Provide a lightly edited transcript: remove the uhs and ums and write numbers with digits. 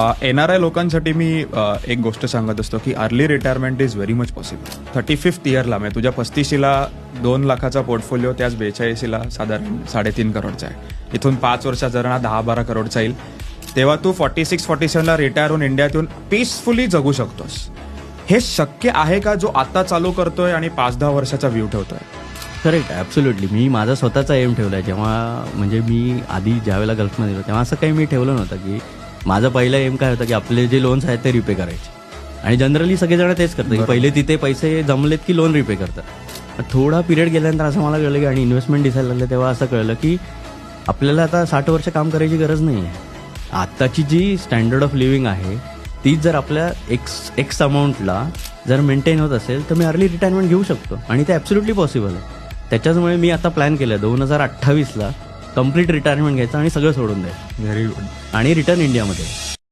NRI लोकांसाठी मी एक गोष्ट सांगत असतो की early retirement is very much possible. 35th इयरला म्हणजे तुझ्या 35शीला 2 लाखाचा पोर्टफोलिओ त्याच 42ला साधारण 3.5 करोडचा आहे. इथून 5 वर्षात जर 10-12 करोडचा येईल तेव्हा तू 46-47ला रिटायर होऊन इंडियात येऊन पीसफुली जगू शकतोस. हे शक्य आहे का जो आता चालू करतोय आणि 5-10 वर्षाचा व्ह्यू ठेवतोय? Correct, absolutely. मी माझा स्वतःचा एम ठेवला आहे. जेव्हा म्हणजे मी आधी ज्यावेळेला गल्फमध्ये गेलो तेव्हा असं काही मी ठेवलं नव्हतं की माझं पहिलं एम काय होतं की आपले जे लोन्स आहेत ते रिपे करायचे. आणि जनरली सगळेजण तेच करतात की पहिले तिथे पैसे जमलेत की लोन रिपे करतात. थोडा पिरियड गेल्यानंतर असं मला कळलं की आणि इन्व्हेस्टमेंट दिसायला लागलं तेव्हा असं कळलं की आपल्याला आता 60 वर्ष काम करायची गरज नाही आहे. आत्ताची जी स्टँडर्ड ऑफ लिव्हिंग आहे तीच जर आपल्या एक्स अमाऊंटला जर मेंटेन होत असेल तर मी अर्ली रिटायरमेंट घेऊ शकतो आणि ते ॲब्सोल्युटली पॉसिबल आहे. त्याच्याचमुळे मी आता प्लॅन केलं 2028ला कम्प्लीट रिटायरमेंट घ्यायचं आणि सगळं सोडून द्यायचं व्हेरी गुड. आणि रिटर्न इंडियामध्ये.